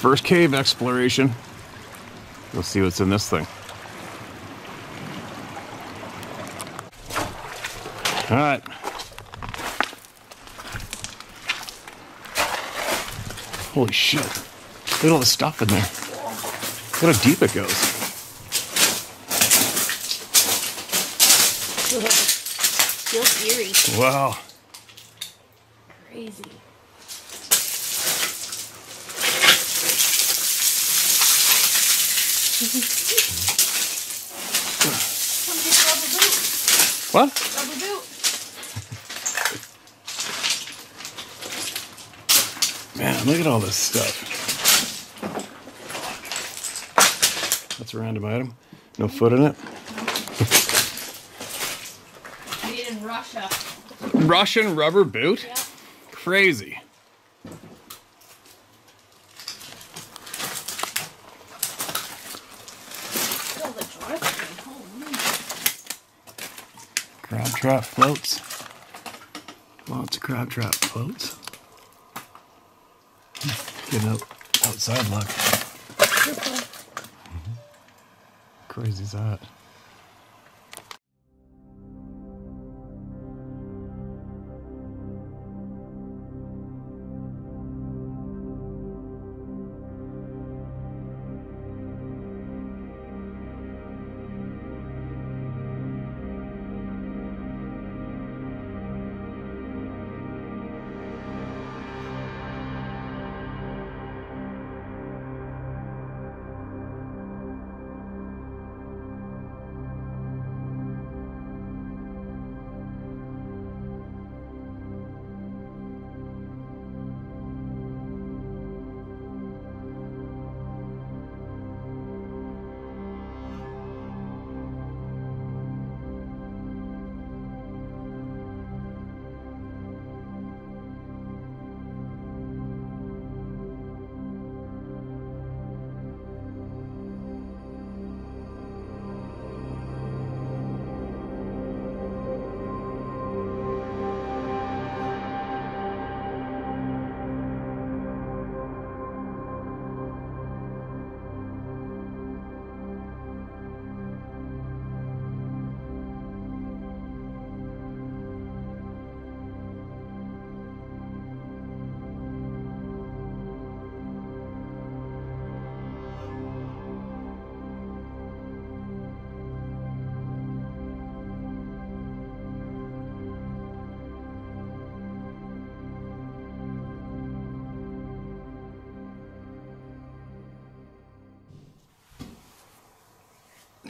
First cave exploration. We'll see what's in this thing. All right. Holy shit. Look at all the stuff in there. Look how deep it goes. Feels eerie. Wow. Crazy. What? Rubber boot. Man, look at all this stuff. That's a random item. No foot in it. Made in Russia. Russian rubber boot? Yep. Crazy. Oh, the dressing. Holy. Crab trap floats. Lots of crab trap floats. Get an outside look. Crazy is that?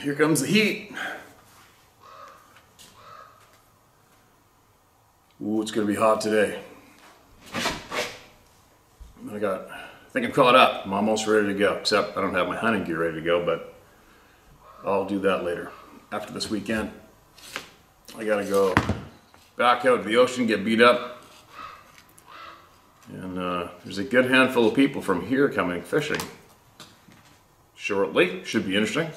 Here comes the heat. Ooh, it's gonna be hot today. I think I'm caught up. I'm almost ready to go, except I don't have my hunting gear ready to go, but I'll do that later. After this weekend, I gotta go back out to the ocean, get beat up. And there's a good handful of people from here coming fishing shortly. Should be interesting.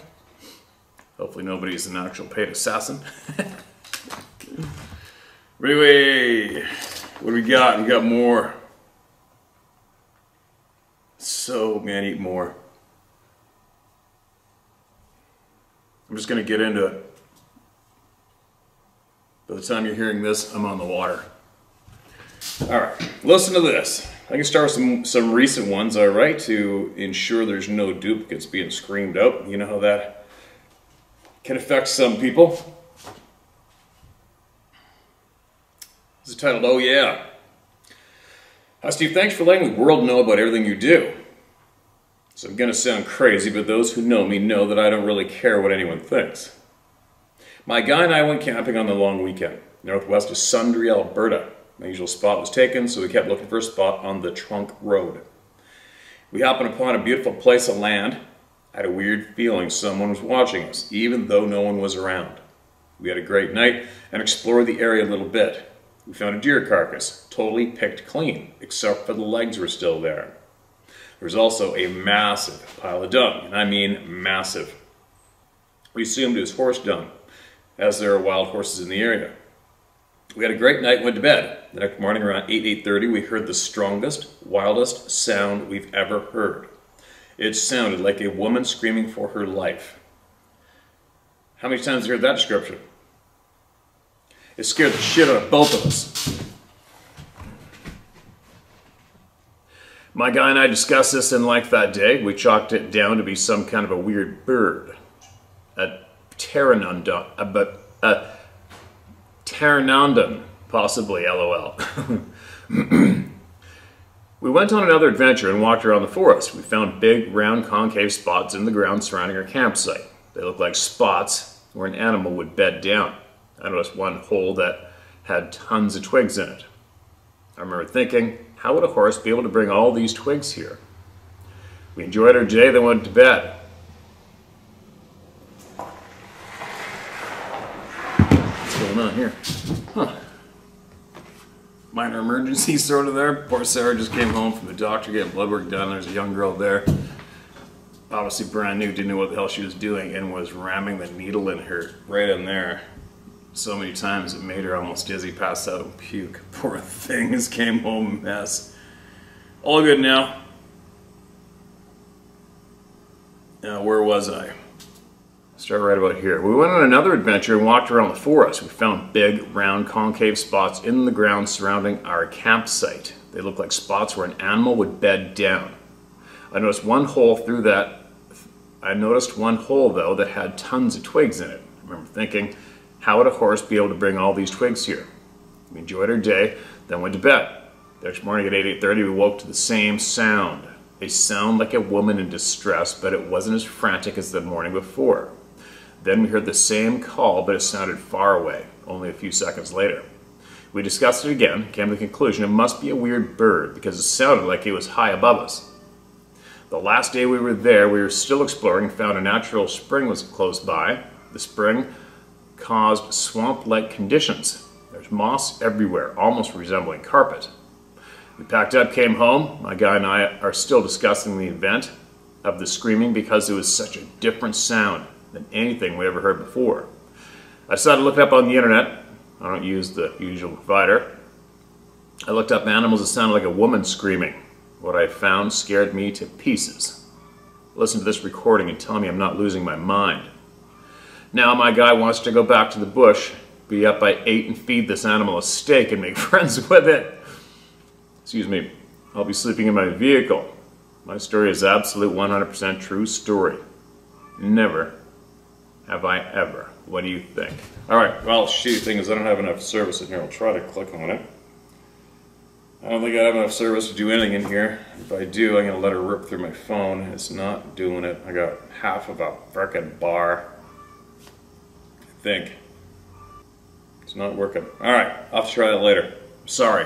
Hopefully nobody's an actual paid assassin. But anyway, what do we got? We got more. So, man, eat more. I'm just gonna get into it. By the time you're hearing this, I'm on the water. All right, listen to this. I can start with some recent ones, all right, to ensure there's no duplicates being screamed out. You know how that can affect some people. This is titled, Oh Yeah. Hi Steve, thanks for letting the world know about everything you do. So I'm gonna sound crazy, but those who know me know that I don't really care what anyone thinks. My guy and I went camping on the long weekend, northwest of Sundre, Alberta. My usual spot was taken, so we kept looking for a spot on the Trunk Road. We happened upon a beautiful place of land. I had a weird feeling someone was watching us, even though no one was around. We had a great night and explored the area a little bit. We found a deer carcass, totally picked clean, except for the legs were still there. There was also a massive pile of dung, and I mean massive. We assumed it was horse dung, as there are wild horses in the area. We had a great night and went to bed. The next morning around 8:30, we heard the strongest, wildest sound we've ever heard. It sounded like a woman screaming for her life. How many times have you heard that description? It scared the shit out of both of us. My guy and I discussed this in length that day. We chalked it down to be some kind of a weird bird. A pteranodon, possibly, LOL. We went on another adventure and walked around the forest. We found big, round, concave spots in the ground surrounding our campsite. They looked like spots where an animal would bed down. I noticed one hole that had tons of twigs in it. I remember thinking, how would a horse be able to bring all these twigs here? We enjoyed our day, then went to bed. What's going on here? Huh. Minor emergency sort of there. Poor Sarah just came home from the doctor getting blood work done. There's a young girl there. Obviously brand new, didn't know what the hell she was doing, and was ramming the needle in her right in there. So many times it made her almost dizzy, passed out, and puke. Poor thing, just came home a mess. All good now. Now, where was I? Start right about here. We went on another adventure and walked around the forest. We found big, round, concave spots in the ground surrounding our campsite. They looked like spots where an animal would bed down. I noticed one hole though that had tons of twigs in it. I remember thinking, how would a horse be able to bring all these twigs here? We enjoyed our day, then went to bed. The next morning at 8:30 we woke to the same sound. A sound like a woman in distress, but it wasn't as frantic as the morning before. Then we heard the same call, but it sounded far away, only a few seconds later. We discussed it again, came to the conclusion it must be a weird bird because it sounded like it was high above us. The last day we were there, we were still exploring, found a natural spring was close by. The spring caused swamp-like conditions. There's moss everywhere, almost resembling carpet. We packed up, came home. My guy and I are still discussing the event of the screaming because it was such a different sound than anything we ever heard before. I decided to look it up on the internet. I don't use the usual provider. I looked up animals that sounded like a woman screaming. What I found scared me to pieces. Listen to this recording and tell me I'm not losing my mind. Now my guy wants to go back to the bush, be up by 8 and feed this animal a steak and make friends with it. Excuse me, I'll be sleeping in my vehicle. My story is absolute 100% true story. Never have I ever. What do you think? Alright, well, shitty thing is I don't have enough service in here. I'll try to click on it. I don't think I have enough service to do anything in here. If I do, I'm going to let her rip through my phone. It's not doing it. I got half of a frickin' bar. I think. It's not working. Alright, I'll have to try that later. Sorry.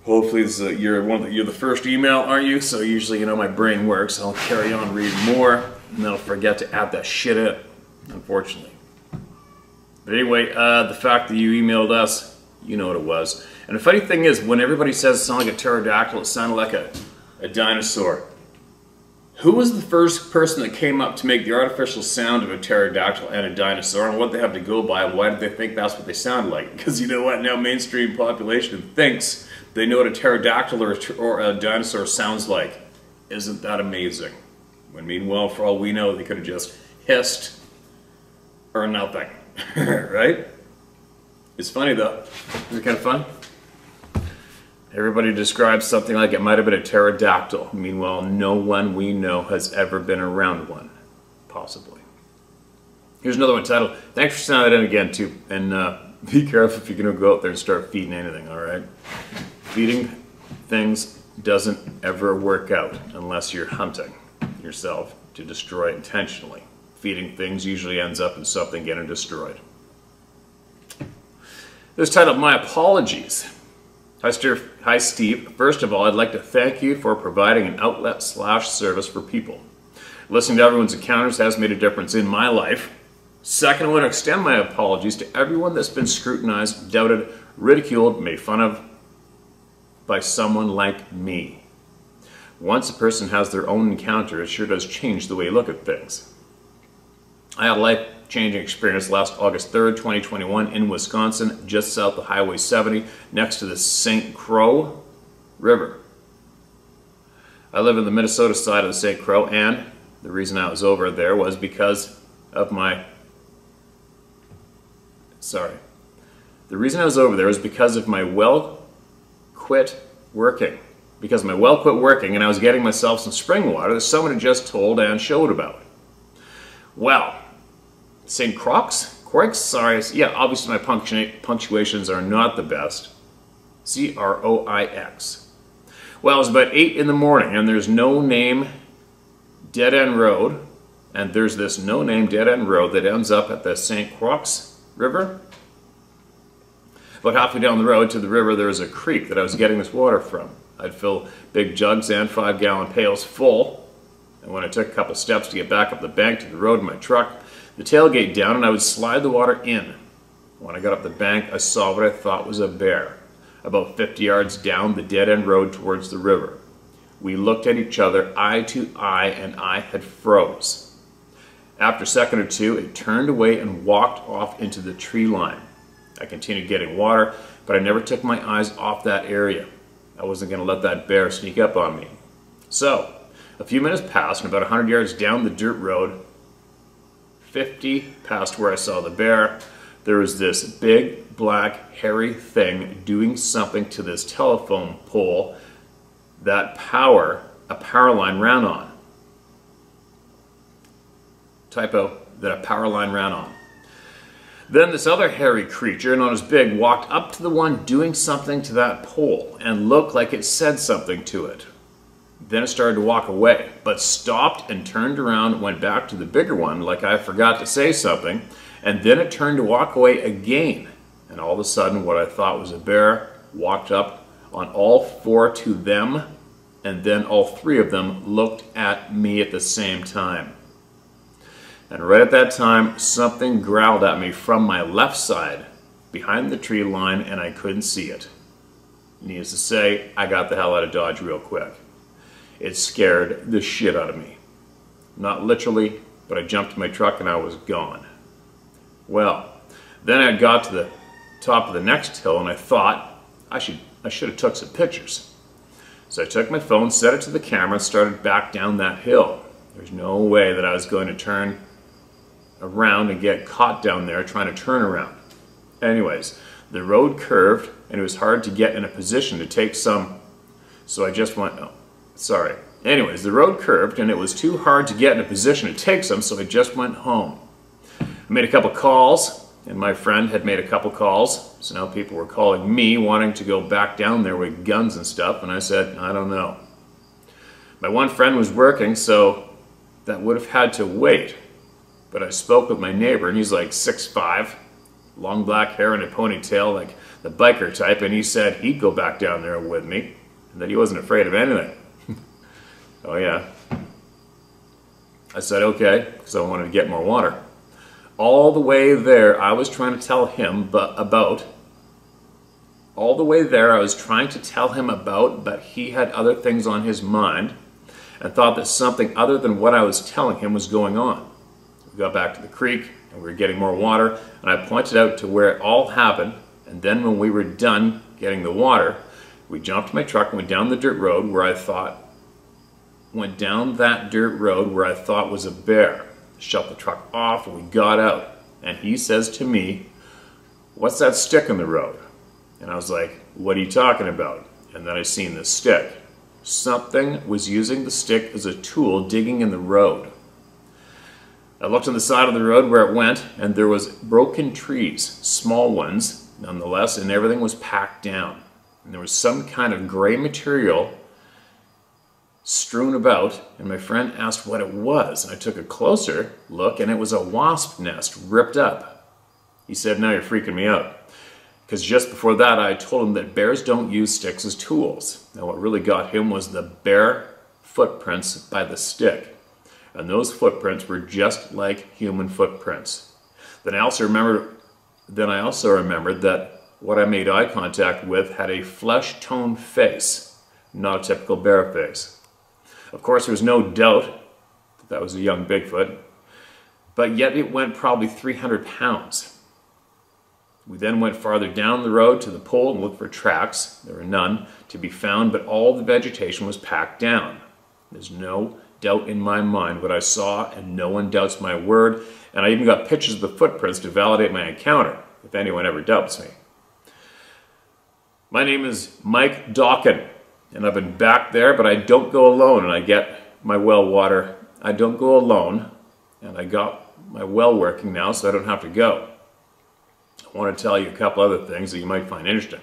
Hopefully this is you're the first email, aren't you? So usually, you know, my brain works. I'll carry on reading more, and then I'll forget to add that shit in, unfortunately. But anyway, the fact that you emailed us, you know what it was. And the funny thing is, when everybody says it sounded like a pterodactyl, it sounded like a dinosaur. Who was the first person that came up to make the artificial sound of a pterodactyl and a dinosaur, and what they have to go by, and why did they think that's what they sound like? Because you know what, now mainstream population thinks they know what a pterodactyl or a dinosaur sounds like. Isn't that amazing? When meanwhile, for all we know, they could have just hissed or nothing, right? It's funny though. Is it kind of fun? Everybody describes something like it might have been a pterodactyl. Meanwhile, no one we know has ever been around one. Possibly. Here's another one titled, thanks for sending that in again too. And be careful if you're going to go out there and start feeding anything, alright? Feeding things doesn't ever work out unless you're hunting yourself to destroy it intentionally. Feeding things usually ends up in something getting destroyed. This is titled, My Apologies. Hi Steve. First of all, I'd like to thank you for providing an outlet/service for people. Listening to everyone's encounters has made a difference in my life. Second, I want to extend my apologies to everyone that's been scrutinized, doubted, ridiculed, made fun of by someone like me. Once a person has their own encounter, it sure does change the way you look at things. I had a life-changing experience last August 3rd, 2021 in Wisconsin, just south of Highway 70, next to the St. Croix River. I live in the Minnesota side of the St. Croix, and the reason I was over there was because of my... The reason I was over there was because of my well quit working. Because my well quit working and I was getting myself some spring water that someone had just told and showed about. Well, St. Croix? Sorry, yeah, obviously my punctuations are not the best. C-R-O-I-X. Well, it was about 8 in the morning and there's no name dead-end road, and there's this no-name dead-end road that ends up at the St. Croix River. About halfway down the road to the river there was a creek that I was getting this water from. I'd fill big jugs and 5-gallon pails full, and when I took a couple steps to get back up the bank to the road in my truck, the tailgate down and I would slide the water in. When I got up the bank, I saw what I thought was a bear, about 50 yards down the dead-end road towards the river. We looked at each other eye to eye and I had froze. After a second or two, it turned away and walked off into the tree line. I continued getting water, but I never took my eyes off that area. I wasn't going to let that bear sneak up on me. So, a few minutes passed and about 100 yards down the dirt road, 50 past where I saw the bear, there was this big, black, hairy thing doing something to this telephone pole that a power line ran on. Typo, that a power line ran on. Then this other hairy creature, not as big, walked up to the one doing something to that pole and looked like it said something to it. Then it started to walk away, but stopped and turned around and went back to the bigger one like I forgot to say something, and then it turned to walk away again. And all of a sudden what I thought was a bear walked up on all 4 to them, and then all 3 of them looked at me at the same time. And right at that time, something growled at me from my left side, behind the tree line, and I couldn't see it. Needless to say, I got the hell out of Dodge real quick. It scared the shit out of me. Not literally, but I jumped in my truck and I was gone. Well, then I got to the top of the next hill and I thought I should have took some pictures. So I took my phone, set it to the camera, and started back down that hill. There's no way that I was going to turn around and get caught down there trying to turn around. Anyways, the road curved and it was hard to get in a position to take some, so I just went, Anyways, the road curved and it was too hard to get in a position to take some, so I just went home. I made a couple calls, and my friend had made a couple calls, so now people were calling me wanting to go back down there with guns and stuff, and I said, I don't know. My one friend was working, so that would have had to wait, but I spoke with my neighbor, and he's like 6'5", long black hair and a ponytail like the biker type, and he said he'd go back down there with me, and that he wasn't afraid of anything. Oh yeah. I said okay, because I wanted to get more water. All the way there, I was trying to tell him about, but he had other things on his mind and thought that something other than what I was telling him was going on. We got back to the creek and we were getting more water, and I pointed out to where it all happened, and then when we were done getting the water, we jumped in my truck and went down the dirt road where I thought was a bear. Shut the truck off and we got out, and he says to me, "What's that stick in the road?" And I was like, "What are you talking about?" And then I seen the stick. Something was using the stick as a tool digging in the road. I looked on the side of the road where it went, and there was broken trees, small ones nonetheless, and everything was packed down. And there was some kind of gray material strewn about, and my friend asked what it was, and I took a closer look, and it was a wasp nest ripped up. He said, "Now you're freaking me out." Because just before that, I told him that bears don't use sticks as tools. Now what really got him was the bear footprints by the stick. And those footprints were just like human footprints. Then I also remembered that what I made eye contact with had a flesh-toned face, not a typical bear face. Of course, there was no doubt that that was a young Bigfoot, but yet it went probably 300 pounds. We then went farther down the road to the pole and looked for tracks. There were none to be found, but all the vegetation was packed down. There's no doubt in my mind what I saw, and no one doubts my word. And I even got pictures of the footprints to validate my encounter, if anyone ever doubts me. My name is Mike Dawkin, and I've been back there, but I don't go alone, and I get my well water. I don't go alone, and I got my well working now, so I don't have to go. I want to tell you a couple other things that you might find interesting.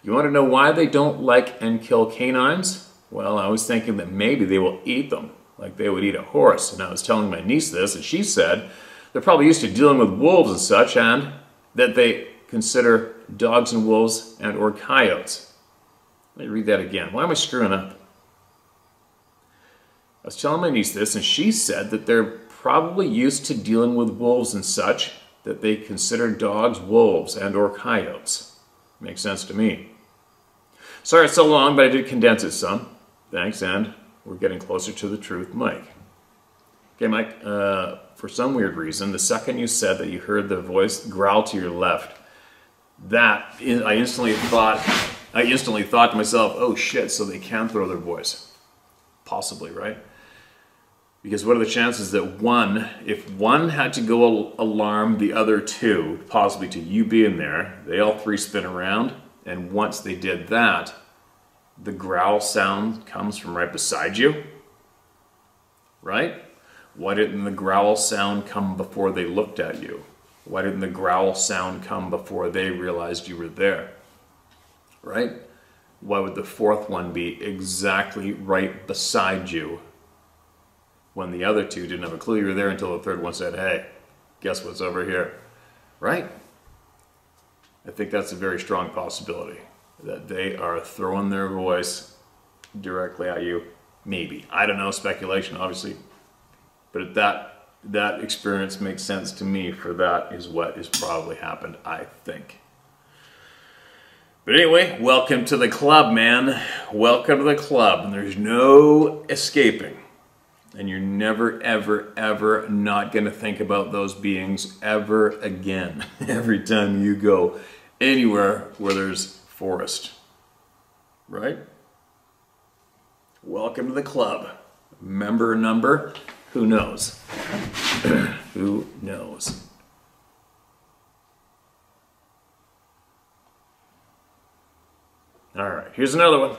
You want to know why they don't like and kill canines? Well, I was thinking that maybe they will eat them, like they would eat a horse. And I was telling my niece this, and she said they're probably used to dealing with wolves and such, and that they consider dogs and wolves and or coyotes. Let me read that again. Why am I screwing up? I was telling my niece this, and she said that they're probably used to dealing with wolves and such, that they consider dogs wolves and or coyotes. Makes sense to me. Sorry it's so long, but I did condense it some. Thanks, and we're getting closer to the truth, Mike. Okay, Mike, for some weird reason, the second you said that you heard the voice growl to your left, I instantly thought to myself, oh shit, so they can throw their voice. Possibly, right? Because what are the chances that if one had to go alarm the other two, possibly to you being there, they all three spin around, and once they did that, the growl sound comes from right beside you, right? Why didn't the growl sound come before they looked at you? Why didn't the growl sound come before they realized you were there, right? Why would the fourth one be exactly right beside you when the other two didn't have a clue you were there until the third one said, hey, guess what's over here, right? I think that's a very strong possibility, that they are throwing their voice directly at you. Maybe. I don't know, speculation, obviously. But that experience makes sense to me, for that is what has probably happened, I think. But anyway, welcome to the club, man. Welcome to the club. And there's no escaping. And you're never, ever, ever not going to think about those beings ever again. Every time you go anywhere where there's forest. Right? Welcome to the club. Member number? Who knows? Who knows? All right, here's another one.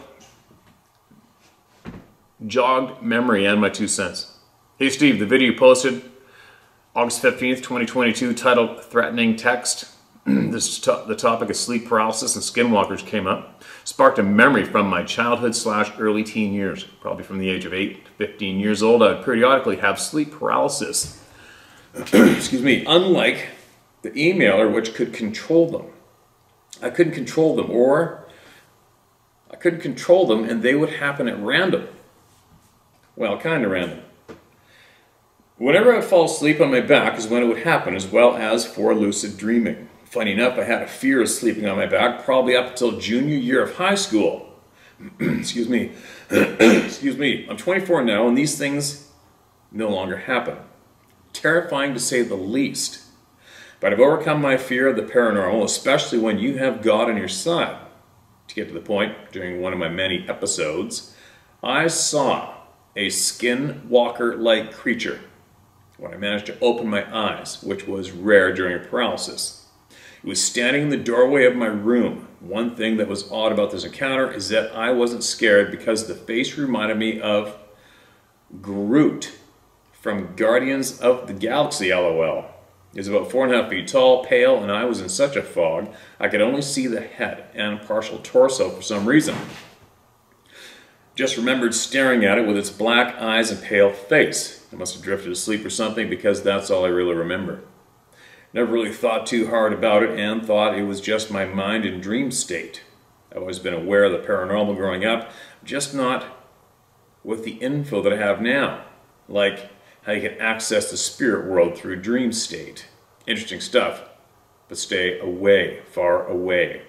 Jogged memory and my 2 cents. Hey Steve, the video you posted August 15th, 2022, titled Threatening Text. The topic of sleep paralysis and skinwalkers came up. Sparked a memory from my childhood / early teen years. Probably from the age of 8 to 15 years old, I would periodically have sleep paralysis. Excuse me. Unlike the emailer, which could control them. I couldn't control them, or I couldn't control them and they would happen at random. Well, kind of random. Whenever I would fall asleep on my back is when it would happen, as well as for lucid dreaming. Funny enough, I had a fear of sleeping on my back probably up until junior year of high school. Excuse me. Excuse me. I'm 24 now, and these things no longer happen. Terrifying to say the least. But I've overcome my fear of the paranormal, especially when you have God on your side. To get to the point, during one of my many episodes, I saw a skinwalker-like creature when I managed to open my eyes, which was rare during a paralysis. It was standing in the doorway of my room. One thing that was odd about this encounter is that I wasn't scared because the face reminded me of Groot from Guardians of the Galaxy, LOL. He was about 4.5 feet tall, pale, and I was in such a fog I could only see the head and partial torso for some reason. Just remembered staring at it with its black eyes and pale face. I must have drifted asleep or something, because that's all I really remember. Never really thought too hard about it and thought it was just my mind in dream state. I've always been aware of the paranormal growing up, just not with the info that I have now. Like how you can access the spirit world through dream state. Interesting stuff, but stay away, far away.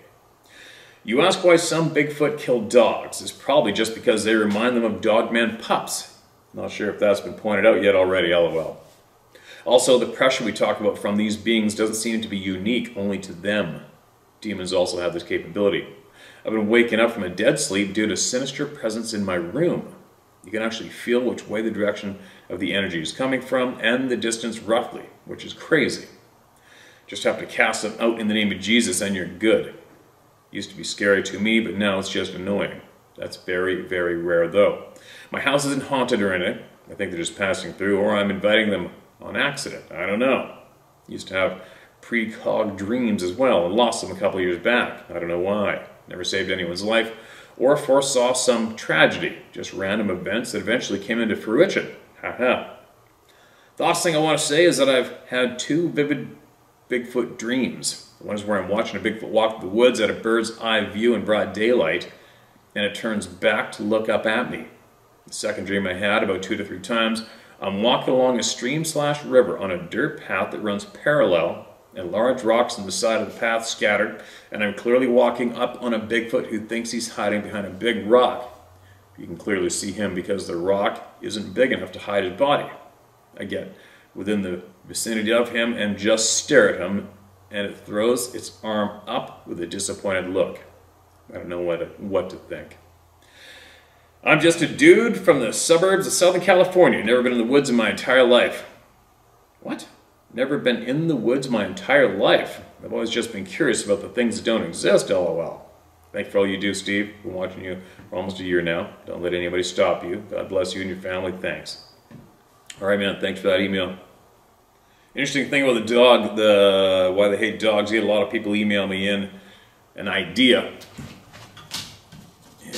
You ask why some Bigfoot kill dogs. It's probably just because they remind them of Dogman pups. Not sure if that's been pointed out yet already, LOL. Also, the pressure we talk about from these beings doesn't seem to be unique only to them. Demons also have this capability. I've been waking up from a dead sleep due to sinister presence in my room. You can actually feel which way the direction of the energy is coming from and the distance roughly, which is crazy. Just have to cast them out in the name of Jesus and you're good. Used to be scary to me, but now it's just annoying. That's very, very rare though. My house isn't haunted or anything. I think they're just passing through, or I'm inviting them on accident. I don't know. Used to have precog dreams as well and lost them a couple years back. I don't know why. Never saved anyone's life or foresaw some tragedy. Just random events that eventually came into fruition. Haha. The last thing I want to say is that I've had 2 vivid Bigfoot dreams. One is where I'm watching a Bigfoot walk through the woods at a bird's eye view in broad daylight, and it turns back to look up at me. The second dream I had, about 2 to 3 times, I'm walking along a stream/river on a dirt path that runs parallel, and large rocks on the side of the path scattered, and I'm clearly walking up on a Bigfoot who thinks he's hiding behind a big rock. You can clearly see him because the rock isn't big enough to hide his body. I get within the vicinity of him and just stare at him, and it throws its arm up with a disappointed look. I don't know what to think. I'm just a dude from the suburbs of Southern California. Never been in the woods in my entire life. What? Never been in the woods my entire life? I've always just been curious about the things that don't exist, lol. Thank you for all you do, Steve. Been watching you for almost a year now. Don't let anybody stop you. God bless you and your family. Thanks. All right, man. Thanks for that email. Interesting thing about the dog, why they hate dogs. You had a lot of people email me in an idea.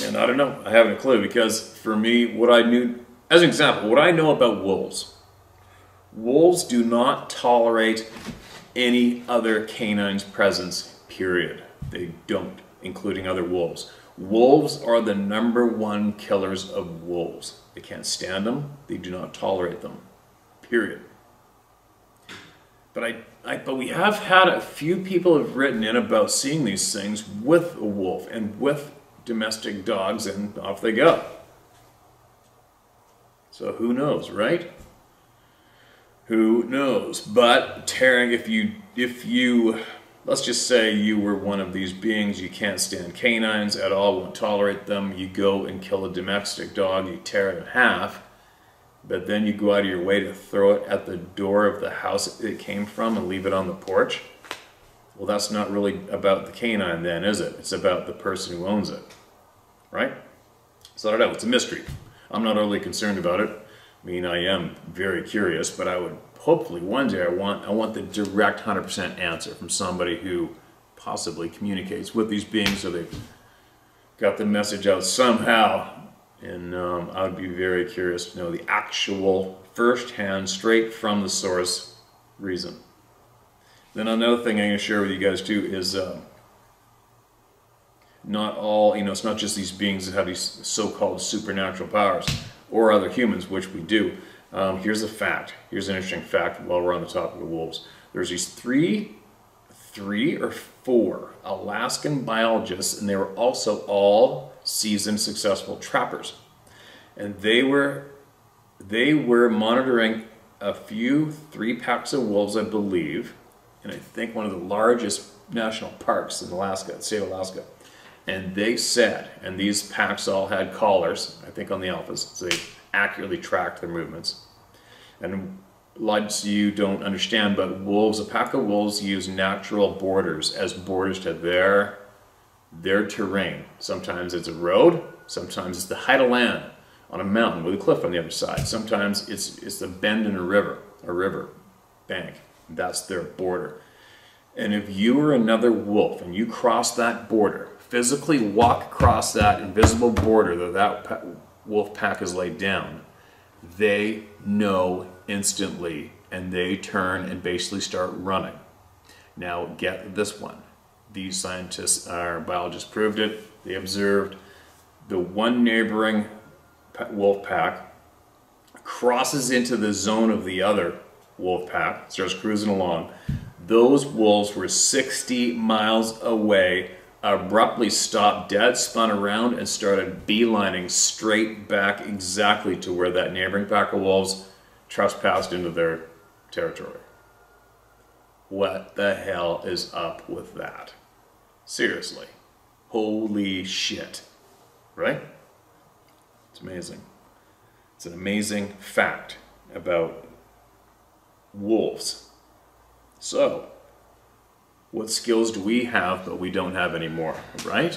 And I don't know, I haven't a clue, because for me, what I knew, as an example, what I know about wolves. Wolves do not tolerate any other canine's presence, period. They don't, including other wolves. Wolves are the #1 killers of wolves. They can't stand them, they do not tolerate them, period. But we have had a few people have written in about seeing these things with a wolf and with domestic dogs, and off they go. So who knows, right? Who knows? But tearing, if you let's just say you were one of these beings, you can't stand canines at all, won't tolerate them, you go and kill a domestic dog, you tear it in half, but then you go out of your way to throw it at the door of the house it came from and leave it on the porch. Well, that's not really about the canine then, is it? It's about the person who owns it, right? So I don't know, it's a mystery. I'm not overly concerned about it. I mean, I am very curious, but I would hopefully one day I want the direct 100% answer from somebody who possibly communicates with these beings, so they've got the message out somehow. And I would be very curious to know the actual first-hand, straight from the source reason. Then another thing I'm going to share with you guys too is not all, it's not just these beings that have these so-called supernatural powers or other humans, which we do. Here's a fact. Here's an interesting fact while we're on the topic of wolves. There's these three or four Alaskan biologists, and they were also all seasoned, successful trappers. And they were monitoring a few 3 packs of wolves, I believe, and I think one of the largest national parks in Alaska, the state of Alaska. And they said, and these packs all had collars, I think on the alphas, so they accurately tracked their movements. And lots of you don't understand, but wolves, a pack of wolves use natural borders as borders to their terrain. Sometimes it's a road, sometimes it's the height of land on a mountain with a cliff on the other side. Sometimes it's the bend in a river bank. That's their border. And if you were another wolf and you cross that border, physically walk across that invisible border that wolf pack has laid down, they know instantly and they turn and basically start running. Now get this one. These scientists, our biologists, proved it. They observed the one neighboring wolf pack crosses into the zone of the other wolf pack, starts cruising along. Those wolves were 60 miles away, abruptly stopped dead, spun around, and started beelining straight back exactly to where that neighboring pack of wolves trespassed into their territory. What the hell is up with that? Seriously. Holy shit. Right? It's amazing. It's an amazing fact about wolves. So, what skills do we have but we don't have anymore, right?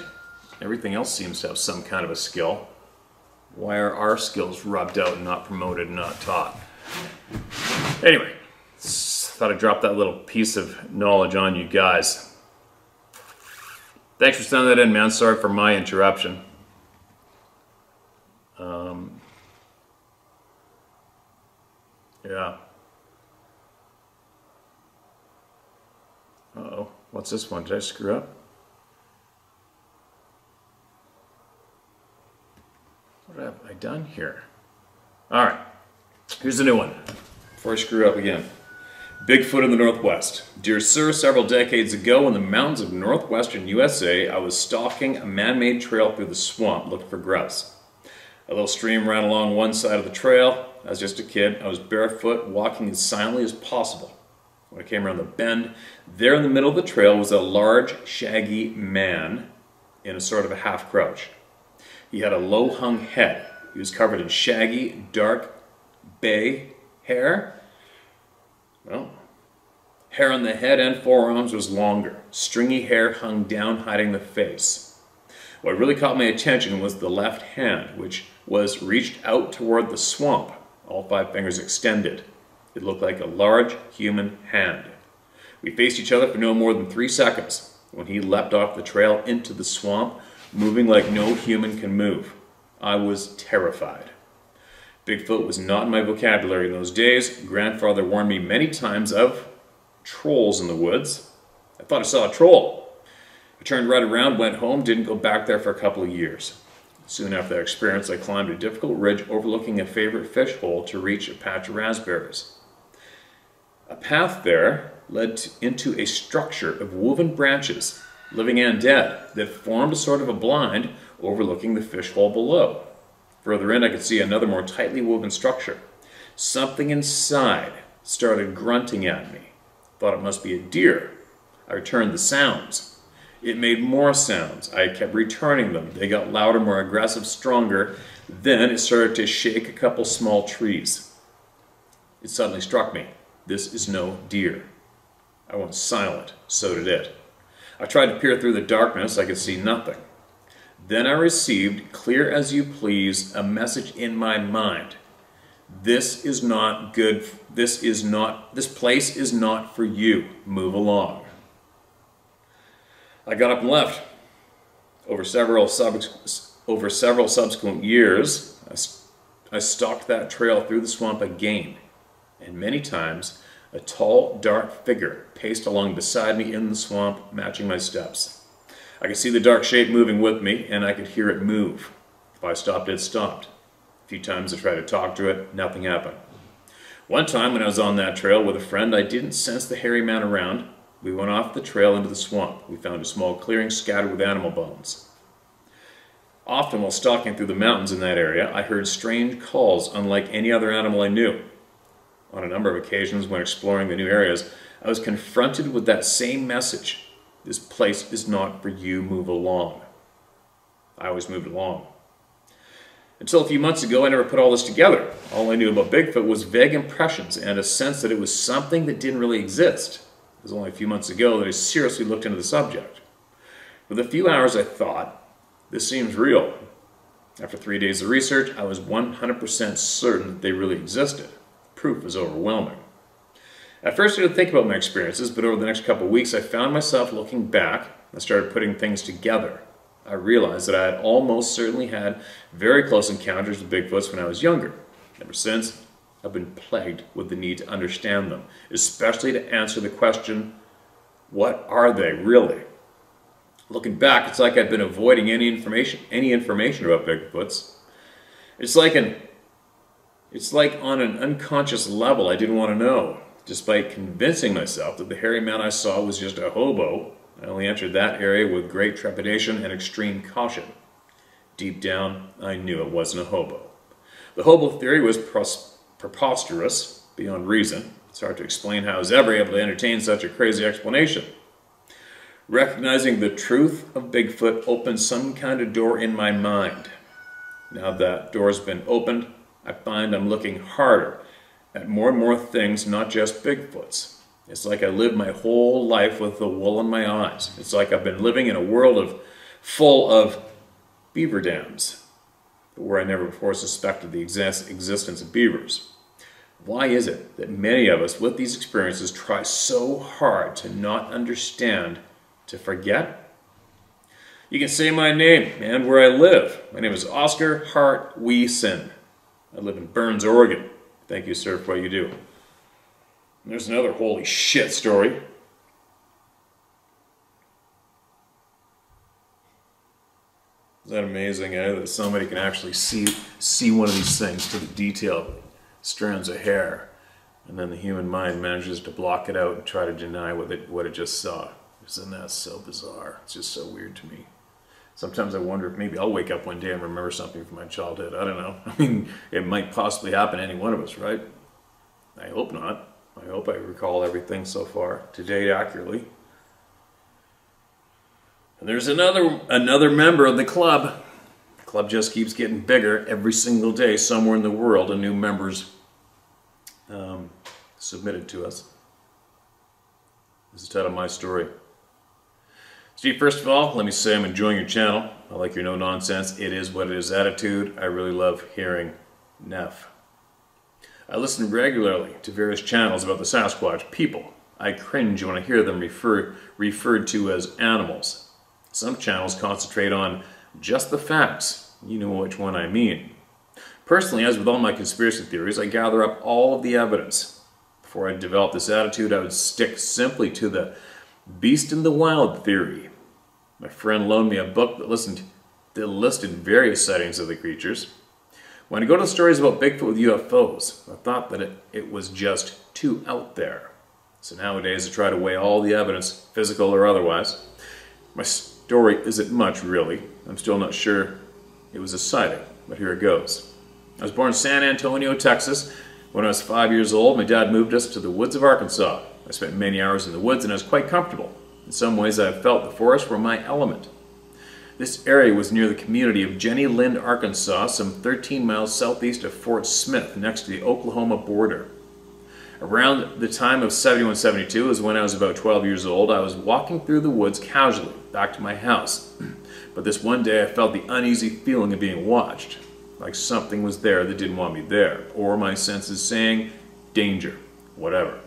Everything else seems to have some kind of a skill. Why are our skills rubbed out and not promoted and not taught? Anyway, thought I'd drop that little piece of knowledge on you guys. Thanks for sending that in, man. Sorry for my interruption. Yeah. Uh-oh. What's this one? Did I screw up? What have I done here? All right. Here's a new one. Before I screw up again. Bigfoot in the Northwest. Dear sir, several decades ago in the mountains of northwestern USA, I was stalking a man-made trail through the swamp looking for grouse. A little stream ran along one side of the trail. I was just a kid. I was barefoot, walking as silently as possible. When I came around the bend, there in the middle of the trail was a large, shaggy man in a sort of a half-crouch. He had a low-hung head. He was covered in shaggy, dark, bay hair. Well, hair on the head and forearms was longer. Stringy hair hung down, hiding the face. What really caught my attention was the left hand, which was reached out toward the swamp, all 5 fingers extended. It looked like a large human hand. We faced each other for no more than 3 seconds when he leapt off the trail into the swamp, moving like no human can move. I was terrified. Bigfoot was not in my vocabulary in those days. Grandfather warned me many times of trolls in the woods. I thought I saw a troll. I turned right around, went home, didn't go back there for a couple of years. Soon after that experience, I climbed a difficult ridge overlooking a favorite fish hole to reach a patch of raspberries. A path there led into a structure of woven branches, living and dead, that formed a sort of a blind overlooking the fish hole below. Further in, I could see another more tightly woven structure. Something inside started grunting at me. Thought it must be a deer. I returned the sounds. It made more sounds. I kept returning them. They got louder, more aggressive, stronger. Then it started to shake a couple small trees. It suddenly struck me. This is no deer. I went silent. So did it. I tried to peer through the darkness. I could see nothing. Then I received, clear as you please, a message in my mind. This is not good. This place is not for you. Move along. I got up and left. Over several subsequent years, I stalked that trail through the swamp again. And many times, a tall, dark figure paced along beside me in the swamp, matching my steps. I could see the dark shape moving with me, and I could hear it move. If I stopped, it stopped. A few times I tried to talk to it, nothing happened. One time when I was on that trail with a friend, I didn't sense the hairy man around. We went off the trail into the swamp. We found a small clearing scattered with animal bones. Often while stalking through the mountains in that area, I heard strange calls unlike any other animal I knew. On a number of occasions when exploring the new areas, I was confronted with that same message. This place is not for you, move along. I always moved along. Until a few months ago, I never put all this together. All I knew about Bigfoot was vague impressions and a sense that it was something that didn't really exist. It was only a few months ago that I seriously looked into the subject. With a few hours, I thought, this seems real. After 3 days of research, I was 100% certain that they really existed. Proof was overwhelming. At first I didn't think about my experiences, but over the next couple of weeks I found myself looking back and started putting things together. I realized that I had almost certainly had very close encounters with Bigfoots when I was younger. Ever since, I've been plagued with the need to understand them, especially to answer the question, what are they really? Looking back, it's like I've been avoiding any information about Bigfoots. It's like on an unconscious level I didn't want to know. Despite convincing myself that the hairy man I saw was just a hobo, I only entered that area with great trepidation and extreme caution. Deep down, I knew it wasn't a hobo. The hobo theory was preposterous, beyond reason. It's hard to explain how I was ever able to entertain such a crazy explanation. Recognizing the truth of Bigfoot opened some kind of door in my mind. Now that door's been opened, I find I'm looking harder at more and more things, not just Bigfoots. It's like I lived my whole life with the wool in my eyes. It's like I've been living in a world full of beaver dams, where I never before suspected the existence of beavers. Why is it that many of us with these experiences try so hard to not understand, to forget? You can say my name and where I live. My name is Oscar Hart Weeson. I live in Burns, Oregon. Thank you, sir, for what you do. And there's another holy shit story. Is that amazing, that somebody can actually see one of these things to the detail, strands of hair, and then the human mind manages to block it out and try to deny what it just saw. Isn't that so bizarre? It's just so weird to me. Sometimes I wonder if maybe I'll wake up one day and remember something from my childhood. I don't know. I mean, it might possibly happen to any one of us, right? I hope not. I hope I recall everything so far to date accurately. And there's another member of the club. The club just keeps getting bigger every single day. Somewhere in the world, a new member's submitted to us. This is titled My Story. Steve, first of all, let me say I'm enjoying your channel. I like your no-nonsense, it is what it is attitude. I really love hearing Neff. I listen regularly to various channels about the Sasquatch people. I cringe when I hear them referred to as animals. Some channels concentrate on just the facts. You know which one I mean. Personally, as with all my conspiracy theories, I gather up all of the evidence. Before I developed this attitude, I would stick simply to the beast in the wild theory. My friend loaned me a book that listed various sightings of the creatures. When I go to the stories about Bigfoot with UFOs, I thought that it was just too out there. So nowadays I try to weigh all the evidence, physical or otherwise. My story isn't much, really. I'm still not sure it was a sighting, but here it goes. I was born in San Antonio, Texas. When I was 5 years old, my dad moved us to the woods of Arkansas. I spent many hours in the woods and I was quite comfortable. In some ways I felt the forests were my element. This area was near the community of Jenny Lind, Arkansas, some 13 miles southeast of Fort Smith, next to the Oklahoma border. Around the time of 71-72 is when I was about 12 years old. I was walking through the woods casually, back to my house. But this one day I felt the uneasy feeling of being watched, like something was there that didn't want me there, or my senses saying, danger, whatever.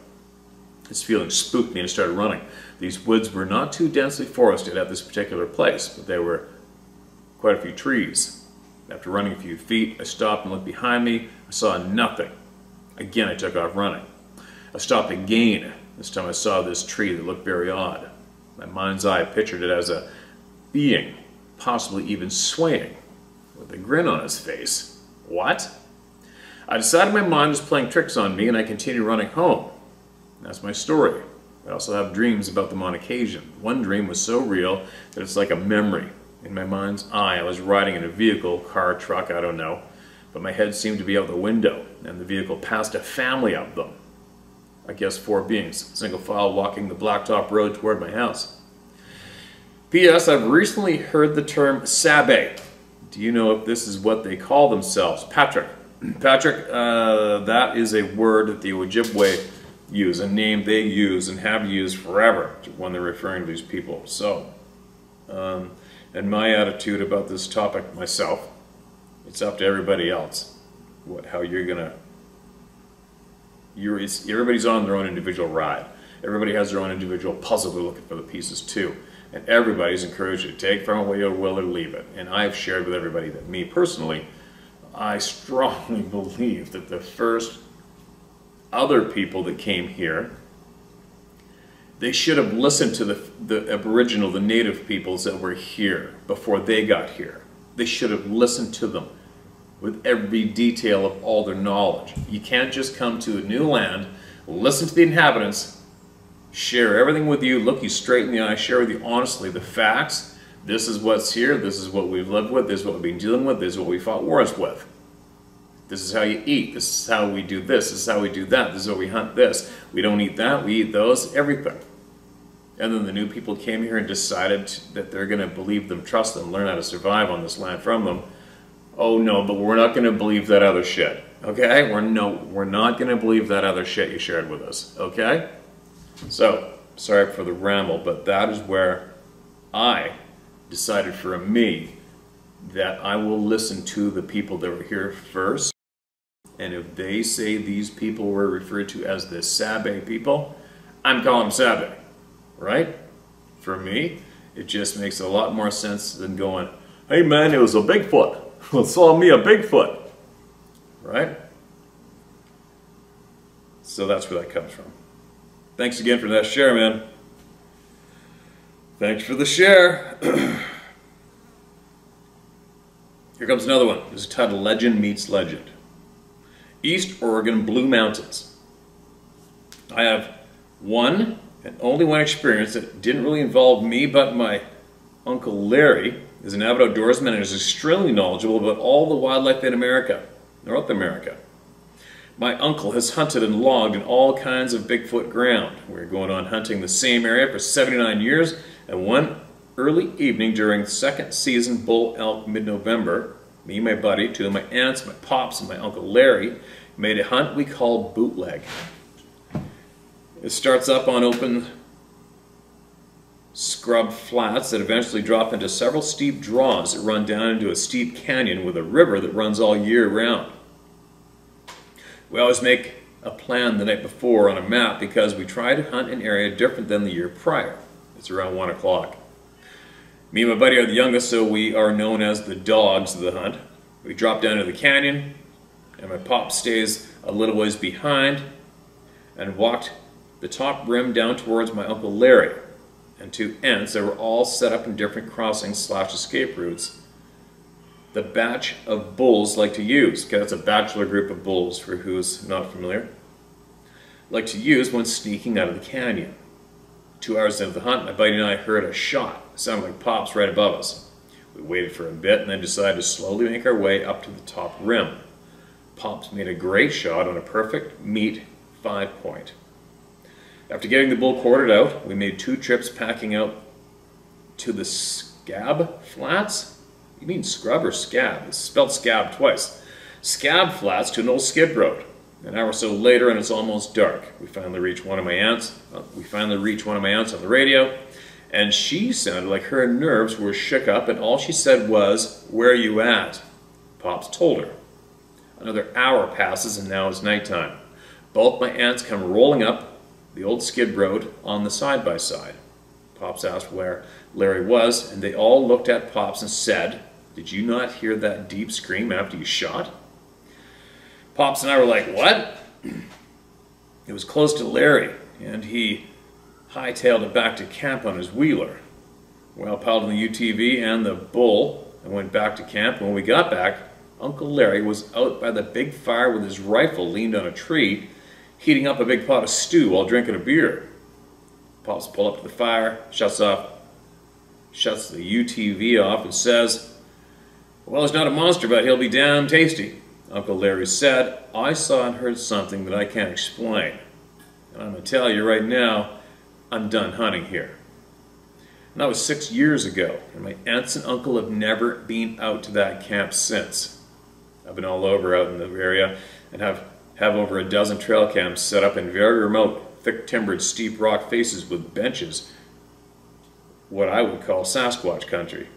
This feeling spooked me and I started running. These woods were not too densely forested at this particular place, but there were quite a few trees. After running a few feet, I stopped and looked behind me. I saw nothing. Again, I took off running. I stopped again. This time I saw this tree that looked very odd. My mind's eye pictured it as a being, possibly even swaying, with a grin on his face. What? I decided my mind was playing tricks on me and I continued running home. That's my story. I also have dreams about them on occasion. One dream was so real that it's like a memory. In my mind's eye, I was riding in a vehicle, car, truck, I don't know, but my head seemed to be out the window, and the vehicle passed a family of them. I guess 4 beings, single file walking the blacktop road toward my house. P.S. I've recently heard the term Sabe. Do you know if this is what they call themselves? Patrick. Patrick, that is a word that the Ojibwe use, a name they use and have used forever when they're referring to these people. So, and my attitude about this topic myself, it's up to everybody else. How you're gonna, everybody's on their own individual ride. Everybody has their own individual puzzle they're looking for the pieces too. And everybody's encouraged to take from it what you will or leave it. And I've shared with everybody that me personally, I strongly believe that the first other people that came here, they should have listened to the Aboriginal, the native peoples that were here before they got here. They should have listened to them with every detail of all their knowledge. You can't just come to a new land, listen to the inhabitants, share everything with you, look you straight in the eye, share with you honestly the facts. This is what's here, this is what we've lived with, this is what we've been dealing with, this is what we fought wars with. This is how you eat, this is how we do this is how we do that, this is how we hunt this. We don't eat that, we eat those, everything. And then the new people came here and decided that they're going to believe them, trust them, learn how to survive on this land from them. Oh no, but we're not going to believe that other shit. okay? We're not going to believe that other shit you shared with us, okay? So, sorry for the ramble, but that is where I decided for me that I will listen to the people that were here first. And if they say these people were referred to as the Sabe people, I'm calling them Sabe, right? For me, it just makes a lot more sense than going, hey man, it was a Bigfoot. Well, saw me a Bigfoot, right? So that's where that comes from. Thanks again for that share, man. Thanks for the share. Here comes another one. This is titled Legend Meets Legend. East Oregon Blue Mountains. I have one and only one experience that didn't really involve me, but my Uncle Larry is an avid outdoorsman and is extremely knowledgeable about all the wildlife in America, North America. My uncle has hunted and logged in all kinds of Bigfoot ground. We were going on hunting the same area for 79 years, and one early evening during second season bull elk mid-November, me, my buddy, two of my aunts, my pops, and my Uncle Larry made a hunt we call bootleg. It starts up on open scrub flats that eventually drop into several steep draws that run down into a steep canyon with a river that runs all year round. We always make a plan the night before on a map because we try to hunt an area different than the year prior. It's around 1 o'clock. Me and my buddy are the youngest, so we are known as the dogs of the hunt. We drop down to the canyon, and my pop stays a little ways behind and walked the top rim down towards my Uncle Larry and two aunts that were all set up in different crossings / escape routes the batch of bulls like to use. Okay, that's a bachelor group of bulls for who's not familiar. Like to use when sneaking out of the canyon. 2 hours into the hunt, my buddy and I heard a shot. It sounded like Pops right above us. We waited for a bit and then decided to slowly make our way up to the top rim. Pops made a great shot on a perfect meat 5-point. After getting the bull quartered out, we made 2 trips packing out to the Scab Flats. You mean scrub or scab? It's spelled scab twice. Scab Flats to an old skid road. An hour or so later, and it's almost dark. We finally reach one of my aunts. On the radio, and she sounded like her nerves were shook up, and all she said was, "Where are you at?" Pops told her. Another hour passes, and now it's nighttime. Both my aunts come rolling up the old skid road on the side-by-side. Pops asked where Larry was, and they all looked at Pops and said, "Did you not hear that deep scream after you shot?" Pops and I were like, "What?" It was close to Larry, and he hightailed it back to camp on his wheeler. Well, piled in the UTV and the bull and went back to camp, and when we got back, Uncle Larry was out by the big fire with his rifle leaned on a tree, heating up a big pot of stew while drinking a beer. Pops pulled up to the fire, shuts the UTV off, and says, "Well, he's not a monster, but he'll be damn tasty." Uncle Larry said, "I saw and heard something that I can't explain. And I'm going to tell you right now, I'm done hunting here." And that was 6 years ago, and my aunts and uncle have never been out to that camp since. I've been all over out in the area and have over a dozen trail camps set up in very remote, thick-timbered, steep rock faces with benches, what I would call Sasquatch country.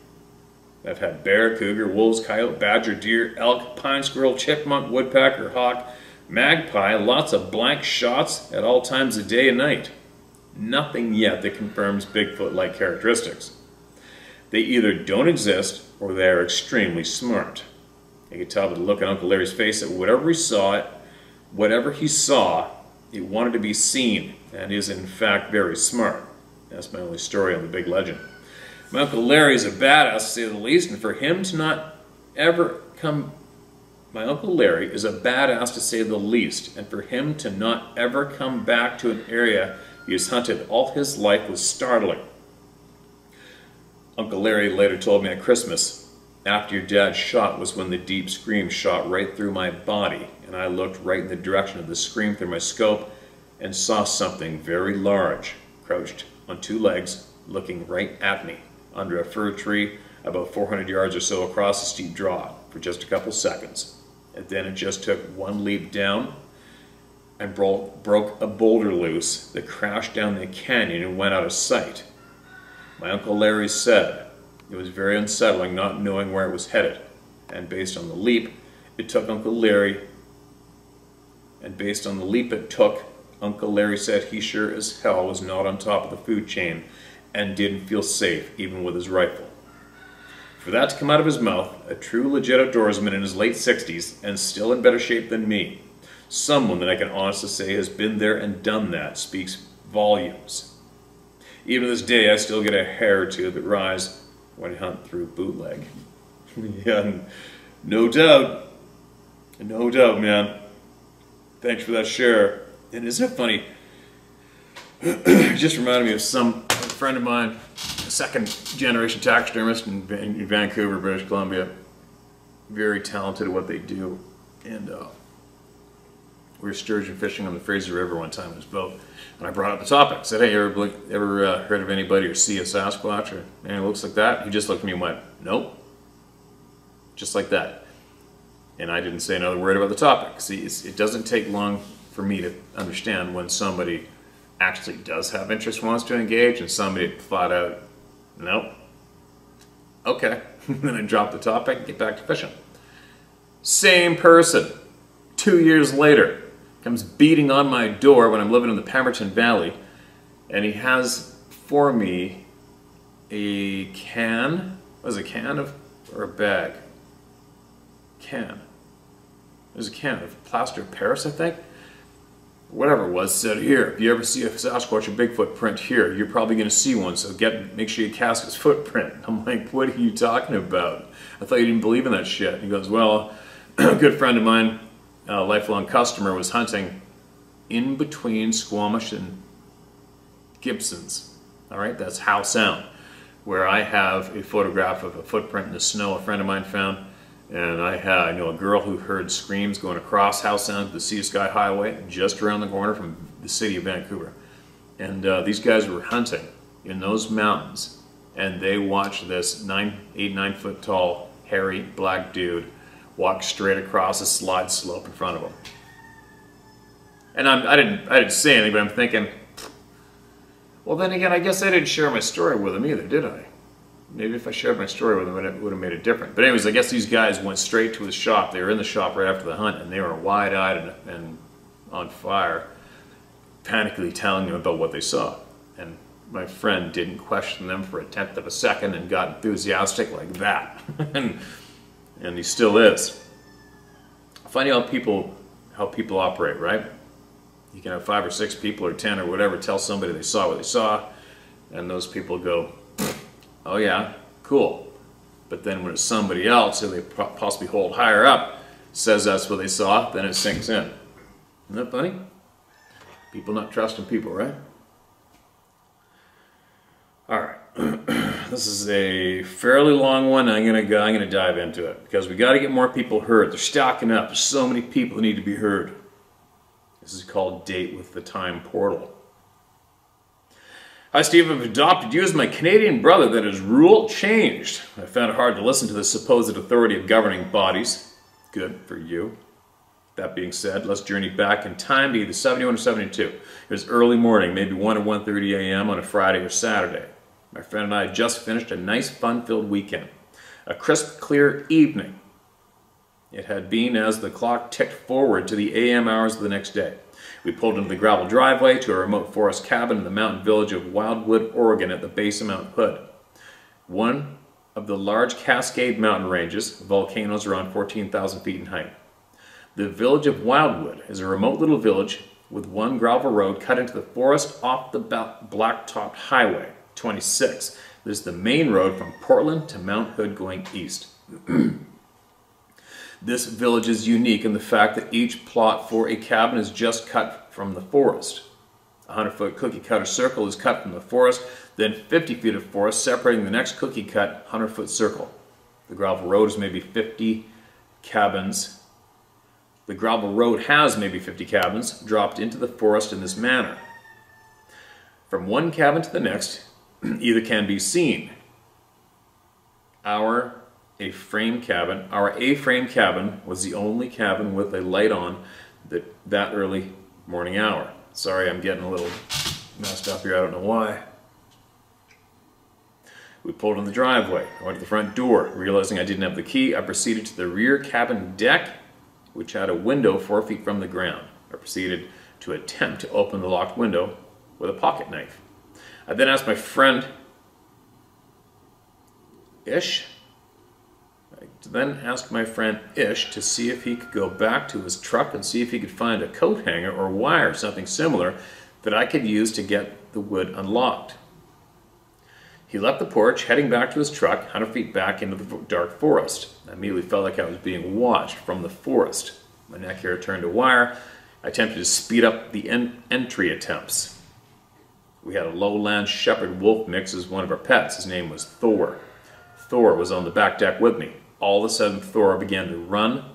I've had bear, cougar, wolves, coyote, badger, deer, elk, pine squirrel, chipmunk, woodpecker, hawk, magpie, lots of blank shots at all times of day and night. Nothing yet that confirms Bigfoot-like characteristics. They either don't exist or they are extremely smart. You could tell by the look on Uncle Larry's face that whatever he saw, it wanted to be seen and is in fact very smart. That's my only story on the big legend. My Uncle Larry is a badass, to say the least, and for him to not ever come... My Uncle Larry is a badass, to say the least, and for him to not ever come back to an area he has hunted all his life was startling. Uncle Larry later told me at Christmas, "After your dad shot was when the deep scream shot right through my body, and I looked right in the direction of the scream through my scope and saw something very large, crouched on 2 legs, looking right at me, under a fir tree about 400 yards or so across a steep draw for just a couple seconds. And then it just took one leap down and broke a boulder loose that crashed down the canyon and went out of sight. My Uncle Larry said it was very unsettling not knowing where it was headed. And based on the leap it took, Uncle Larry said he sure as hell was not on top of the food chain and didn't feel safe even with his rifle. For that to come out of his mouth, a true legit outdoorsman in his late 60s and still in better shape than me, someone that I can honestly say has been there and done that, speaks volumes. Even to this day, I still get a hair or two that rise when I hunt through bootleg. Yeah, no doubt. No doubt, man. Thanks for that share. And isn't it funny? It just reminded me of a friend of mine, a second-generation taxidermist in Vancouver, British Columbia. Very talented at what they do. And we were sturgeon fishing on the Fraser River one time in his boat. And I brought up the topic. I said, hey, ever heard of anybody or see a Sasquatch or anything that looks like that? He just looked at me and went, nope. Just like that. And I didn't say another word about the topic. See, it doesn't take long for me to understand when somebody actually does have interest, wants to engage, and somebody flat out, nope. Okay. Then I drop the topic and get back to fishing. Same person, 2 years later, comes beating on my door when I'm living in the Pemberton Valley, and he has for me a can, was it a can of, or a bag? Can. It was a can of plaster of Paris, I think. Whatever it was, said, here, if you ever see a Sasquatch or Bigfoot print here, you're probably going to see one, so make sure you cast his footprint. I'm like, what are you talking about? I thought you didn't believe in that shit. He goes, well, a good friend of mine, a lifelong customer, was hunting in between Squamish and Gibsons. All right, that's Howe Sound, where I have a photograph of a footprint in the snow a friend of mine found. And I know a girl who heard screams going across Howe Sound to the Sea to Sky Highway, just around the corner from the city of Vancouver. And these guys were hunting in those mountains, and they watched this 8, 9 foot tall, hairy, black dude walk straight across a slide slope in front of them. And I didn't say anything, but I'm thinking, well, then again, I guess I didn't share my story with him either, did I? Maybe if I shared my story with them, it would have made it different. But anyways, I guess these guys went straight to his shop. They were in the shop right after the hunt, and they were wide-eyed and on fire, panically telling them about what they saw. And my friend didn't question them for a tenth of a second and got enthusiastic like that. and he still is. Funny how people operate, right? You can have 5 or 6 people or 10 or whatever tell somebody they saw what they saw, and those people go, oh yeah, cool. But then when it's somebody else who they possibly hold higher up says that's what they saw, then it sinks in. Isn't that funny? People not trusting people, right? All right. This is a fairly long one. I'm gonna dive into it because we got to get more people heard. They're stocking up. There's so many people that need to be heard. This is called Date with the Time Portal. Hi Steve, I've adopted you as my Canadian brother that has rule changed. I found it hard to listen to the supposed authority of governing bodies. Good for you. That being said, let's journey back in time to either 71 or 72. It was early morning, maybe 1 or 1:30 a.m. on a Friday or Saturday. My friend and I had just finished a nice fun-filled weekend. A crisp, clear evening. It had been as the clock ticked forward to the a.m. hours of the next day. We pulled into the gravel driveway to a remote forest cabin in the mountain village of Wildwood, Oregon at the base of Mount Hood. One of the large Cascade mountain ranges, volcanoes around 14,000 feet in height. The village of Wildwood is a remote little village with one gravel road cut into the forest off the Blacktop Highway 26. This is the main road from Portland to Mount Hood going east. This village is unique in the fact that each plot for a cabin is just cut from the forest. A 100-foot cookie cutter circle is cut from the forest, then 50 feet of forest separating the next cookie cut 100-foot circle. The gravel road is maybe 50 cabins. The gravel road has maybe 50 cabins dropped into the forest in this manner. From one cabin to the next, either can be seen. Our a frame cabin. Our A-frame cabin was the only cabin with a light on that early morning hour. Sorry, I'm getting a little messed up here. I don't know why. We pulled in the driveway. I went to the front door. Realizing I didn't have the key, I proceeded to the rear cabin deck, which had a window 4 feet from the ground. I proceeded to attempt to open the locked window with a pocket knife. I then asked my friend Ish to see if he could go back to his truck and see if he could find a coat hanger or wire, something similar, that I could use to get the wood unlocked. He left the porch, heading back to his truck, 100 feet back into the dark forest. I immediately felt like I was being watched from the forest. My neck hair turned to wire. I attempted to speed up the entry attempts. We had a lowland shepherd wolf mix as one of our pets. His name was Thor. Thor was on the back deck with me. All of a sudden, Thor began to run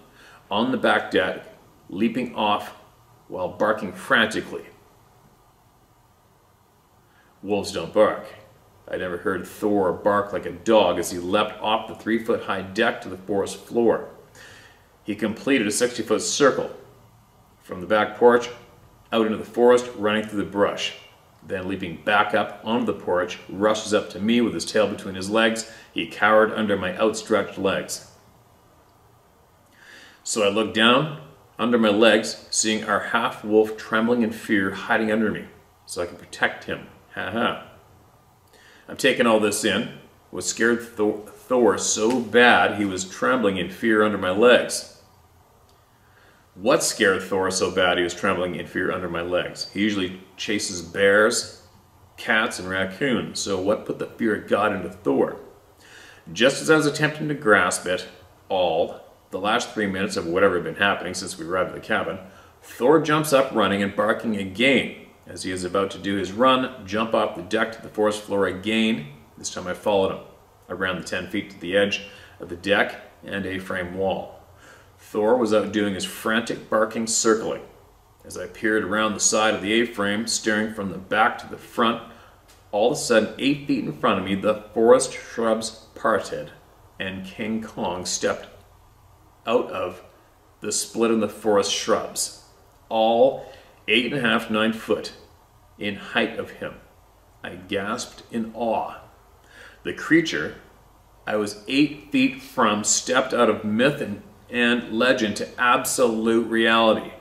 on the back deck, leaping off while barking frantically. Wolves don't bark. I never heard Thor bark like a dog as he leapt off the 3-foot-high deck to the forest floor. He completed a 60-foot circle from the back porch out into the forest, running through the brush. Then leaping back up onto the porch, rushes up to me with his tail between his legs. He cowered under my outstretched legs. So I looked down under my legs, seeing our half-wolf trembling in fear, hiding under me, so I could protect him. Ha ha. I'm taking all this in, was scared Thor so bad he was trembling in fear under my legs. What scared Thor so bad he was trembling in fear under my legs? He usually chases bears, cats, and raccoons, so what put the fear of God into Thor? Just as I was attempting to grasp it all, the last 3 minutes of whatever had been happening since we arrived at the cabin, Thor jumps up running and barking again. As he is about to do his run, jump off the deck to the forest floor again. This time I followed him. I ran the 10 feet to the edge of the deck and A-frame wall. Thor was out doing his frantic barking, circling. As I peered around the side of the A-frame, staring from the back to the front, all of a sudden, 8 feet in front of me, the forest shrubs parted, and King Kong stepped out of the split in the forest shrubs. All 8.5 to 9 foot in height of him. I gasped in awe. The creature I was 8 feet from stepped out of myth and legend to absolute reality.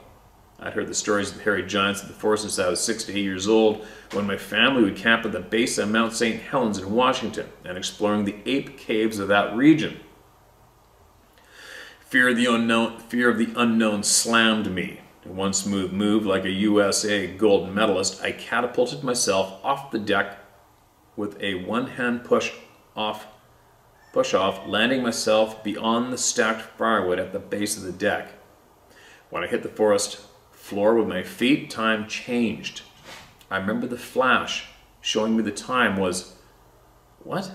I'd heard the stories of hairy giants of the forest since I was 6 to 8 years old, when my family would camp at the base of Mount St. Helens in Washington and exploring the ape caves of that region. Fear of the unknown slammed me. In one smooth move, like a USA gold medalist, I catapulted myself off the deck with a one-hand push-off, landing myself beyond the stacked firewood at the base of the deck. When I hit the forest floor with my feet, time changed. I remember the flash showing me the time was... What?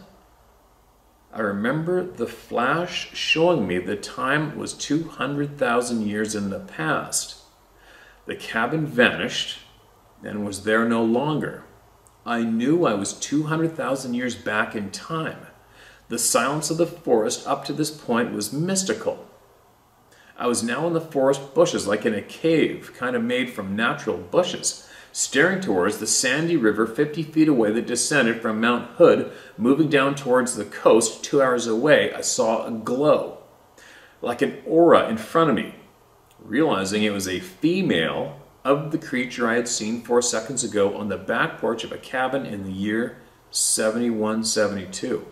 I remember the flash showing me the time was 200,000 years in the past. The cabin vanished and was there no longer. I knew I was 200,000 years back in time. The silence of the forest up to this point was mystical. I was now in the forest bushes, like in a cave, kind of made from natural bushes, staring towards the sandy river 50 feet away that descended from Mount Hood, moving down towards the coast 2 hours away. I saw a glow, like an aura in front of me. Realizing it was a female of the creature I had seen 4 seconds ago on the back porch of a cabin in the year 71-72.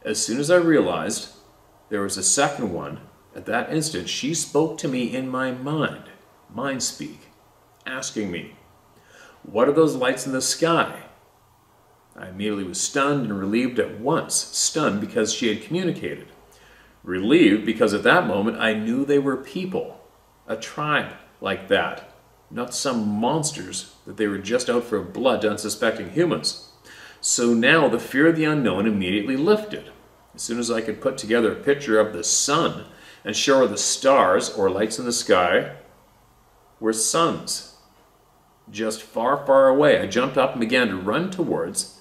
As soon as I realized there was a second one, at that instant she spoke to me in my mind speak, asking me, "What are those lights in the sky?" I immediately was stunned and relieved at once. Stunned because she had communicated. Relieved because at that moment I knew they were people. A tribe like that, not some monsters that they were just out for blood to unsuspecting humans. So now the fear of the unknown immediately lifted. As soon as I could put together a picture of the sun and show her the stars or lights in the sky were suns. Just far, far away, I jumped up and began to run towards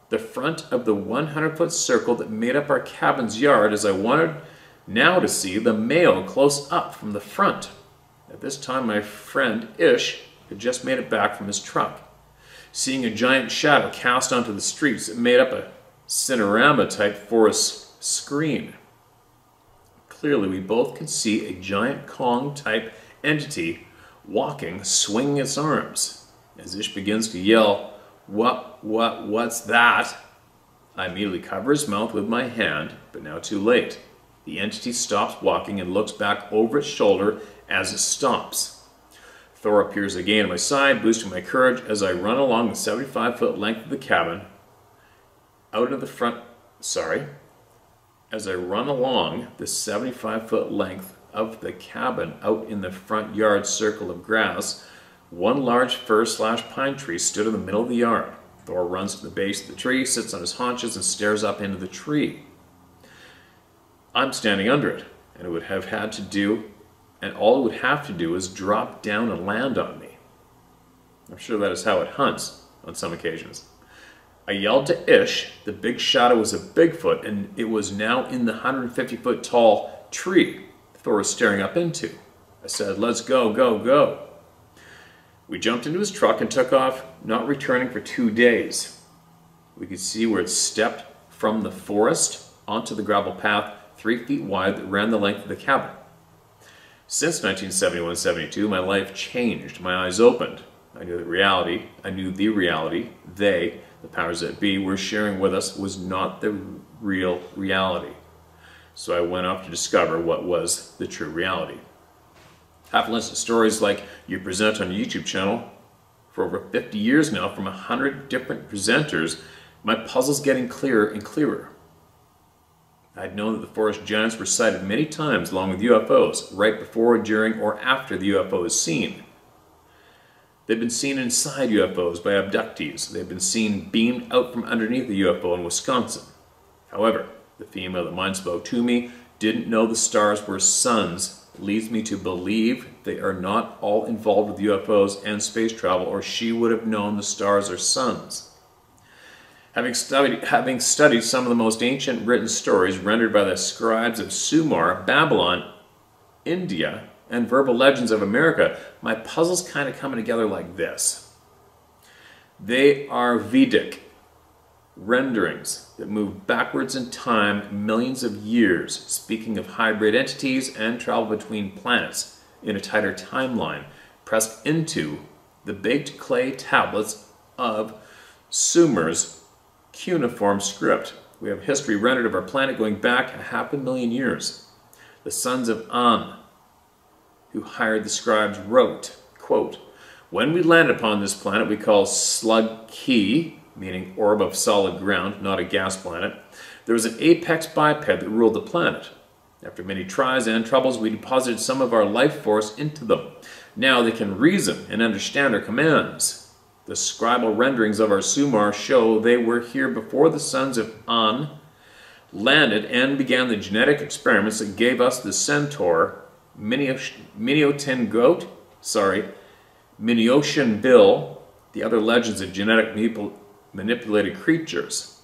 the front of the 100-foot circle that made up our cabin's yard, as I wanted now to see the Mayo close up from the front. At this time, my friend Ish had just made it back from his truck. Seeing a giant shadow cast onto the streets, it made up a Cinerama-type forest screen. Clearly, we both could see a giant Kong-type entity walking, swinging its arms. As Ish begins to yell, what's that?" I immediately cover his mouth with my hand, but now too late. The entity stops walking and looks back over its shoulder as it stops. Thor appears again at my side, boosting my courage as I run along the 75-foot length of the cabin, out of the front, as I run along the 75-foot length of the cabin out in the front yard circle of grass, one large fir/pine tree stood in the middle of the yard. Thor runs to the base of the tree, sits on his haunches, and stares up into the tree. I'm standing under it, and all it would have to do is drop down and land on me. I'm sure that is how it hunts on some occasions. I yelled to Ish. The big shadow was a Bigfoot, and it was now in the 150-foot tall tree Thor was staring up into. I said, "Let's go, go, go." We jumped into his truck and took off, not returning for 2 days. We could see where it stepped from the forest onto the gravel path 3 feet wide that ran the length of the cabin. Since 1971-72, my life changed. My eyes opened. I knew the reality. They, the powers that be, were sharing with us was not the real reality. So I went off to discover what was the true reality. I've listened to stories like you present on your YouTube channel for over 50 years now from 100 different presenters. My puzzle's getting clearer and clearer. I'd known that the forest giants were sighted many times along with UFOs, right before, during, or after the UFO is seen. They've been seen inside UFOs by abductees. They've been seen beamed out from underneath the UFO in Wisconsin. However, the female that mine spoke to me didn't know the stars were suns. Leads me to believe they are not all involved with UFOs and space travel, or she would have known the stars are suns. Having studied some of the most ancient written stories rendered by the scribes of Sumer, Babylon, India, and verbal legends of America, my puzzle's kind of coming together like this. They are Vedic renderings that move backwards in time millions of years, speaking of hybrid entities and travel between planets in a tighter timeline, pressed into the baked clay tablets of Sumer's cuneiform script. We have history rendered of our planet going back 500,000 years. The sons of An, who hired the scribes, wrote, quote, "When we landed upon this planet we call Slug Key," meaning orb of solid ground, not a gas planet, "there was an apex biped that ruled the planet. After many tries and troubles, we deposited some of our life force into them. Now they can reason and understand our commands. The scribal renderings of our Sumer show they were here before the sons of An landed and began the genetic experiments that gave us the centaur, Miniotin goat, Minioshan Bill, the other legends of genetic manipulated creatures.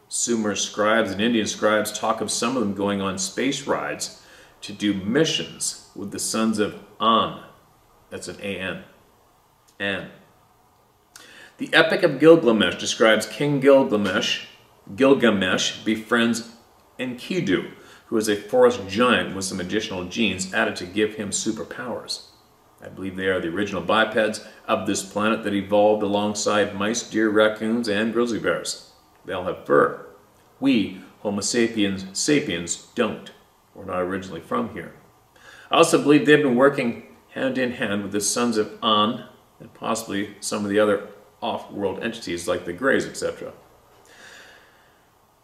Sumer scribes and Indian scribes talk of some of them going on space rides to do missions with the sons of An. That's an A-N. An. The Epic of Gilgamesh describes King Gilgamesh befriends Enkidu, who is a forest giant with some additional genes added to give him superpowers. I believe they are the original bipeds of this planet that evolved alongside mice, deer, raccoons, and grizzly bears. They all have fur. We, Homo sapiens, don't. We're not originally from here. I also believe they've been working hand in hand with the sons of An and possibly some of the other off-world entities like the Greys, etc.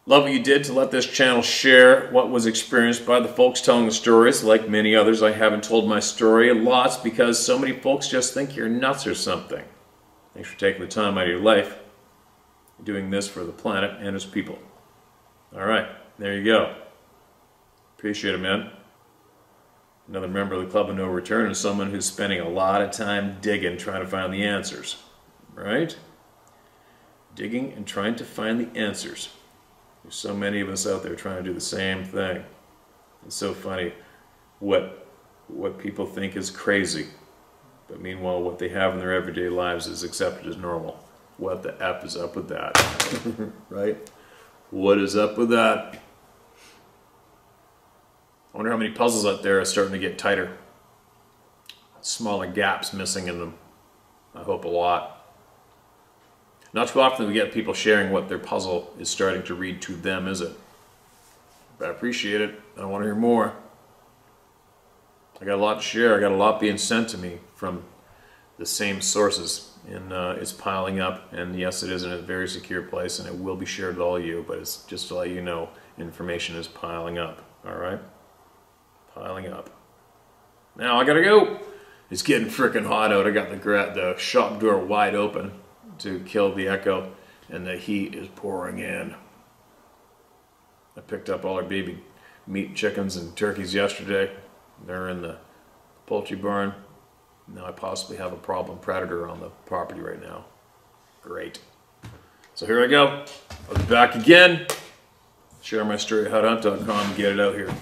Love what you did to let this channel share what was experienced by the folks telling the stories. Like many others, I haven't told my story lots because so many folks just think you're nuts or something. Thanks for taking the time out of your life doing this for the planet and its people. Alright, there you go. Appreciate it, man. Another member of the Club of No Return and someone who's spending a lot of time digging, trying to find the answers. Right? digging and trying to find the answers. There's so many of us out there trying to do the same thing. It's so funny what people think is crazy, but meanwhile what they have in their everyday lives is accepted as normal. What the F is up with that? Right? What is up with that? I wonder how many puzzles out there are starting to get tighter. Smaller gaps missing in them. I hope a lot. Not too often we get people sharing what their puzzle is starting to read to them, is it? But I appreciate it. I want to hear more. I got a lot to share. I got a lot being sent to me from the same sources, and it's piling up. And yes, it is in a very secure place, and it will be shared with all of you. But it's just to let you know, information is piling up. All right, piling up. Now I gotta go. It's getting freaking hot out. I got the shop door wide open to kill the echo, and the heat is pouring in. I picked up all our baby meat chickens and turkeys yesterday. They're in the poultry barn. Now I possibly have a problem predator on the property right now. Great. So here I go. I'll be back again. Share my story at huthunt.com and get it out here.